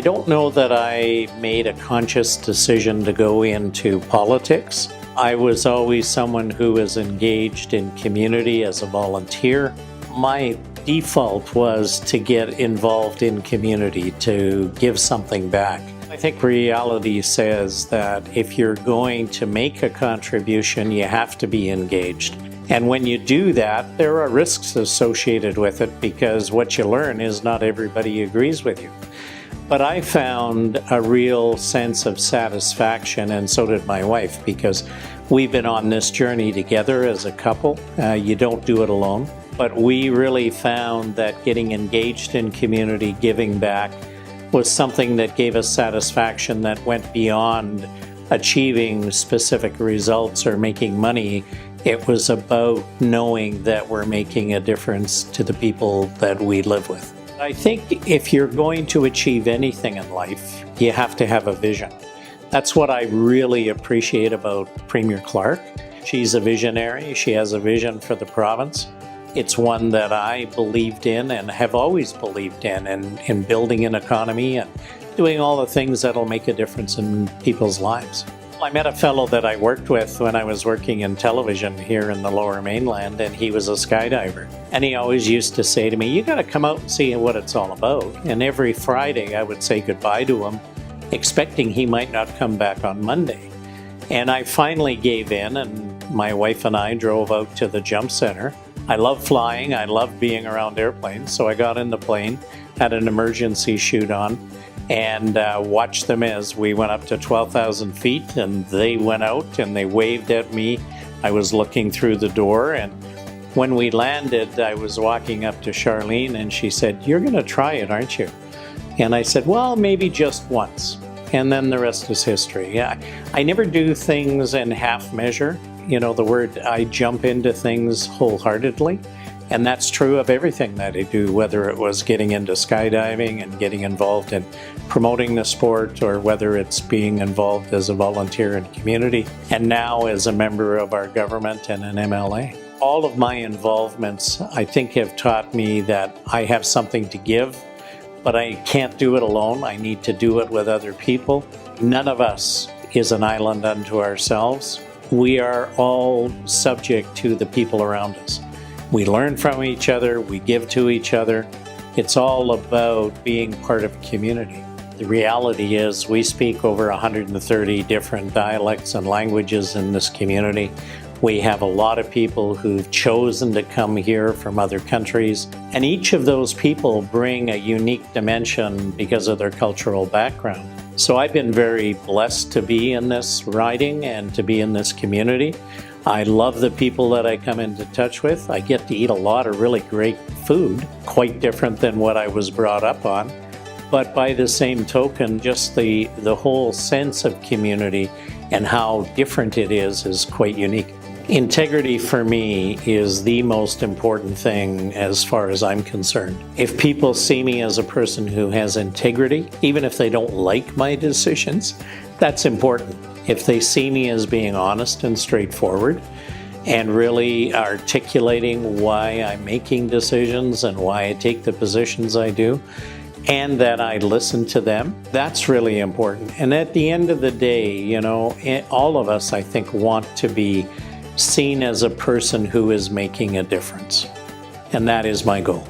don't know that I made a conscious decision to go into politics. I was always someone who was engaged in community as a volunteer. My default was to get involved in community, to give something back. I think reality says that if you're going to make a contribution, you have to be engaged. And when you do that, there are risks associated with it because what you learn is not everybody agrees with you. But I found a real sense of satisfaction, and so did my wife, because we've been on this journey together as a couple. You don't do it alone. But we really found that getting engaged in community, giving back, was something that gave us satisfaction that went beyond achieving specific results or making money. It was about knowing that we're making a difference to the people that we live with. I think if you're going to achieve anything in life, you have to have a vision. That's what I really appreciate about Premier Clark. She's a visionary. She has a vision for the province. It's one that I believed in and have always believed in building an economy and doing all the things that'll make a difference in people's lives. I met a fellow that I worked with when I was working in television here in the Lower Mainland, and he was a skydiver. And he always used to say to me, "You got to come out and see what it's all about." And every Friday I would say goodbye to him, expecting he might not come back on Monday. And I finally gave in, and my wife and I drove out to the jump center. I love flying, I love being around airplanes, so I got in the plane, had an emergency chute on, and watched them as we went up to 12,000 feet, and they went out and they waved at me. I was looking through the door, and when we landed, I was walking up to Charlene, and she said, "You're going to try it, aren't you?" And I said, "Well, maybe just once." And then the rest is history. Yeah, I never do things in half measure. You know, the word, I jump into things wholeheartedly. And that's true of everything that I do, whether it was getting into skydiving and getting involved in promoting the sport, or whether it's being involved as a volunteer in community, and now as a member of our government and an MLA. All of my involvements, I think, have taught me that I have something to give, but I can't do it alone. I need to do it with other people. None of us is an island unto ourselves. We are all subject to the people around us. We learn from each other, we give to each other. It's all about being part of a community. The reality is we speak over 130 different dialects and languages in this community. We have a lot of people who've chosen to come here from other countries, and each of those people bring a unique dimension because of their cultural background. So I've been very blessed to be in this riding and to be in this community. I love the people that I come into touch with. I get to eat a lot of really great food, quite different than what I was brought up on. But by the same token, just the whole sense of community and how different it is quite unique. Integrity for me is the most important thing as far as I'm concerned. If people see me as a person who has integrity, even if they don't like my decisions, that's important. If they see me as being honest and straightforward and really articulating why I'm making decisions and why I take the positions I do, and that I listen to them, that's really important. And at the end of the day, you know, all of us, I think, want to be seen as a person who is making a difference. And that is my goal.